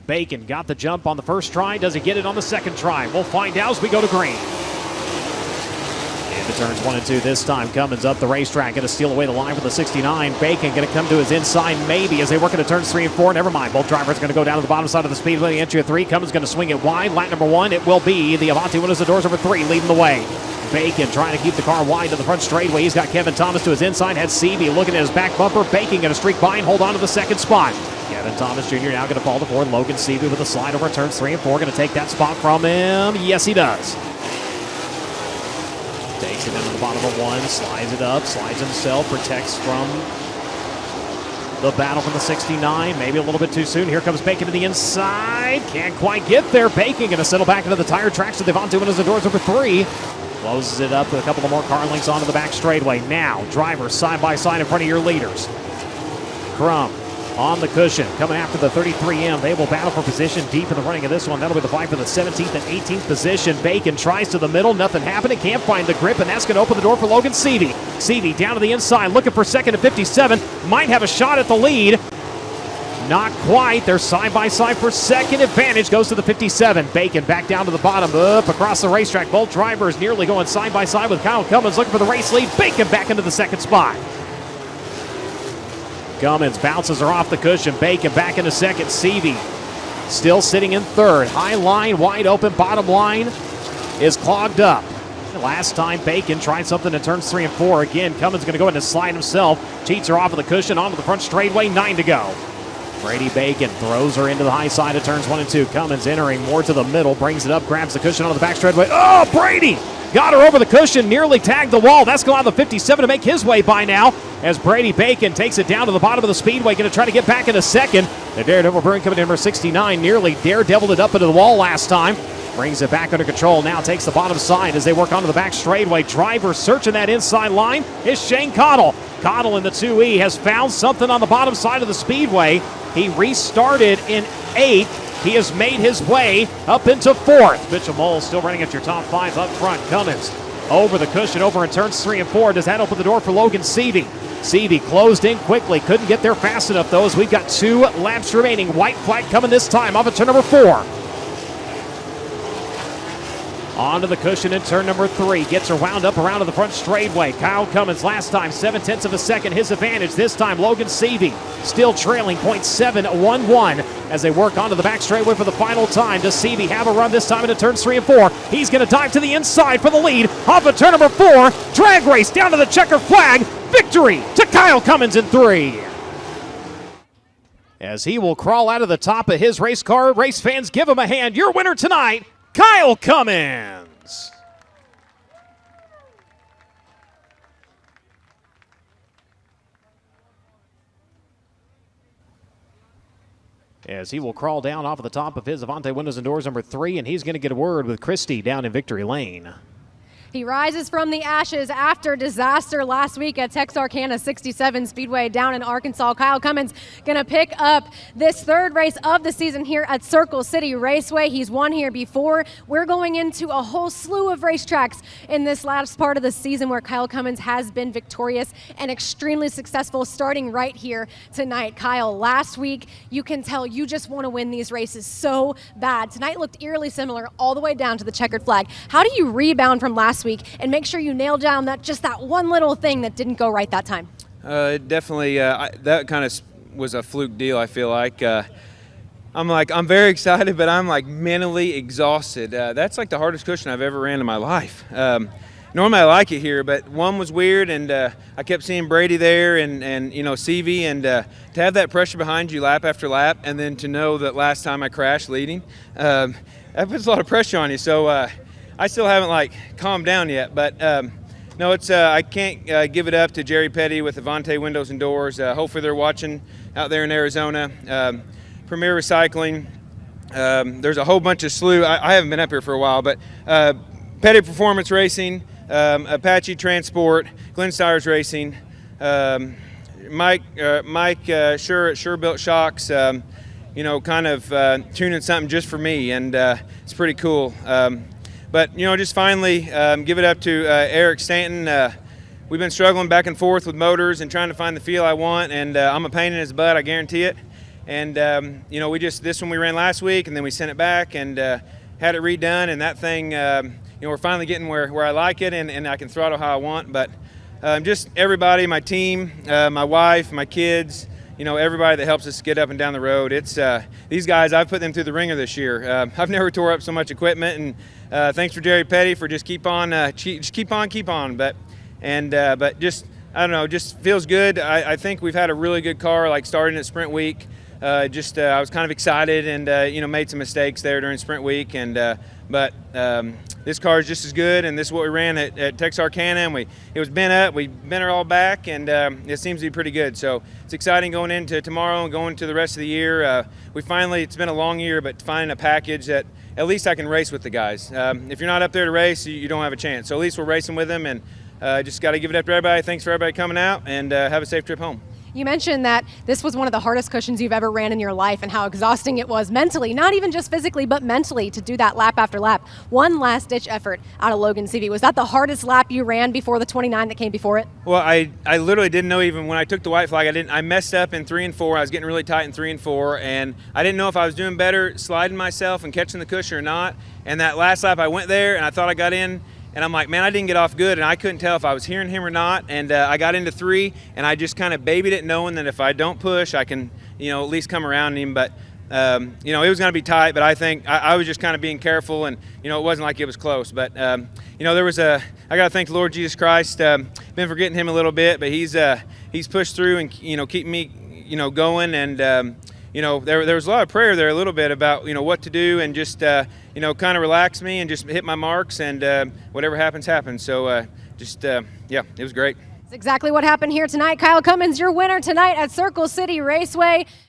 Bacon got the jump on the first try. Does he get it on the second try? We'll find out as we go to green. Into turns 1 and 2 this time. Cummins up the racetrack. Going to steal away the line from the 69. Bacon going to come to his inside maybe as they work into turns 3 and 4. Never mind. Both drivers going to go down to the bottom side of the speedway. Entry of 3. Cummins going to swing it wide. Lap number 1. It will be the 𝑯𝑰𝑮𝑯𝑚𝑺 over 3 leading the way. Bacon trying to keep the car wide to the front straightaway. He's got Kevin Thomas to his inside. Had 𝑠eavey looking at his back bumper. Bacon going to streak by and hold on to the second spot. Kevin Thomas Jr. now going to fall to 4. Logan 𝑠eavey with a slide over turns 3 and 4. Going to take that spot from him. Yes, he does. Takes it into the bottom of 1, slides it up, slides himself, protects from the battle from the 69. Maybe a little bit too soon. Here comes Bacon to the inside. Can't quite get there. Bacon going to settle back into the tire tracks to the 𝑯𝑰𝑮𝑯𝑚𝑺 over 3. Closes it up with a couple of more car links onto the back straightaway. Now, drivers side by side in front of your leaders. Crum on the cushion, coming after the 33M. They will battle for position deep in the running of this one. That'll be the fight for the 17th and 18th position. Bacon tries to the middle, nothing happening, can't find the grip, and that's going to open the door for Logan 𝑠eavey. 𝑠eavey down to the inside, looking for second at 57, might have a shot at the lead. Not quite. They're side by side for second. Advantage goes to the 57. Bacon back down to the bottom, up across the racetrack. Both drivers nearly going side by side with Kyle Cummins looking for the race lead. Bacon back into the second spot. Cummins bounces her off the cushion. Bacon back into second. 𝑠eavey still sitting in third. High line, wide open. Bottom line is clogged up. Last time Bacon tried something in turns 3 and 4. Again, Cummins going to go in and slide himself. Cheats her off of the cushion onto the front straightaway. 9 to go. Brady Bacon throws her into the high side of turns 1 and 2. Cummins entering more to the middle. Brings it up, grabs the cushion onto the back straightaway. Oh, Brady! Got her over the cushion, nearly tagged the wall. That's going to allow the 57 to make his way by now as Brady Bacon takes it down to the bottom of the speedway. Going to try to get back into second. The Daredevil Bruin coming in number 69. Nearly daredeviled it up into the wall last time. Brings it back under control. Now takes the bottom side as they work onto the back straightaway. Driver searching that inside line is Shane Cottle. Cottle in the 2E has found something on the bottom side of the speedway. He restarted in 8th. He has made his way up into 4th. Mitchell Moles still running at your top 5 up front. Cummins over the cushion, over in turns 3 and 4. Does that open the door for Logan 𝑠eavey? 𝑠eavey closed in quickly. Couldn't get there fast enough, though, as we've got 2 laps remaining. White flag coming this time off of turn number 4. Onto the cushion in turn number 3. Gets her wound up around to the front straightaway. Kyle Cummins last time, 0.7 of a second. His advantage this time. Logan 𝑠eavey still trailing 0.711 as they work onto the back straightaway for the final time. Does 𝑠eavey have a run this time into turns 3 and 4? He's going to dive to the inside for the lead. Off of turn number 4. Drag race down to the checker flag. Victory to Kyle Cummins in 3. As he will crawl out of the top of his race car. Race fans, give him a hand. Your winner tonight, Kyle Cummins. As he will crawl down off of the top of his Avante Windows and Doors number 3, and he's going to get a word with Christy down in Victory Lane. He rises from the ashes after disaster last week at Texarkana 67 Speedway down in Arkansas. Kyle Cummins going to pick up this 3rd race of the season here at Circle City Raceway. He's won here before. We're going into a whole slew of racetracks in this last part of the season where Kyle Cummins has been victorious and extremely successful, starting right here tonight. Kyle, last week you can tell you just want to win these races so bad. Tonight looked eerily similar all the way down to the checkered flag. How do you rebound from last week and make sure you nail down that one little thing that didn't go right that time? Definitely, that kind of was a fluke deal, I feel like. I'm very excited, but I'm like mentally exhausted. That's like the hardest cushion I've ever ran in my life. Normally I like it here, but one was weird, and I kept seeing Brady there and 𝑠eavey, and to have that pressure behind you lap after lap, and then to know that last time I crashed leading, that puts a lot of pressure on you. So I still haven't calmed down yet, but no, it's I can't give it up to Jerry Petty with Avante Windows and Doors. Hopefully they're watching out there in Arizona. Premier Recycling. There's a whole bunch of slew. I haven't been up here for a while, but Petty Performance Racing, Apache Transport, Glenn Stires Racing, Mike Sure Built Shocks. Kind of tuning something just for me, and it's pretty cool. But, just finally give it up to Eric Stanton. We've been struggling back and forth with motors and trying to find the feel I want, and I'm a pain in his butt, I guarantee it. you know, this one we ran last week, and then we sent it back and had it redone, and that thing, you know, we're finally getting where I like it, and I can throttle how I want. But just everybody, my team, my wife, my kids, you know, everybody that helps us get up and down the road. It's these guys, I've put them through the ringer this year. I've never tore up so much equipment, and thanks for Jerry Petty for just keep on. But just, I don't know, just feels good. I think we've had a really good car, like starting at sprint week. I was kind of excited and, you know, made some mistakes there during sprint week. But this car is just as good, and this is what we ran at Texarkana, and it was bent up. We bent it all back, and it seems to be pretty good. So it's exciting going into tomorrow and going to the rest of the year. It's been a long year, but finding a package that at least I can race with the guys. If you're not up there to race, you don't have a chance. So at least we're racing with them, and just got to give it up to everybody. Thanks for everybody coming out, and have a safe trip home. You mentioned that this was one of the hardest cushions you've ever ran in your life and how exhausting it was mentally, not even just physically, but mentally, to do that lap after lap. One last-ditch effort out of Logan Seavey. Was that the hardest lap you ran before the 29 that came before it? Well, I literally didn't know, even when I took the white flag, I messed up in 3 and 4. I was getting really tight in 3 and 4, and I didn't know if I was doing better sliding myself and catching the cushion or not. And that last lap, I went there, and I thought I got in, and I'm like, man, I didn't get off good, and I couldn't tell if I was hearing him or not. And I got into 3, and I just kind of babied it, knowing that if I don't push, I can, you know, at least come around him. But, you know, it was going to be tight, but I think I was just kind of being careful, and, you know, it wasn't like it was close. But, you know, I got to thank the Lord Jesus Christ. Been forgetting him a little bit, but he's pushed through and, you know, keep me, you know, going. And, you know, there was a lot of prayer there a little bit about, you know, what to do, and just, you know, kind of relax me and just hit my marks, and whatever happens, happens. So yeah, it was great. That's exactly what happened here tonight. Kyle Cummins, your winner tonight at Circle City Raceway.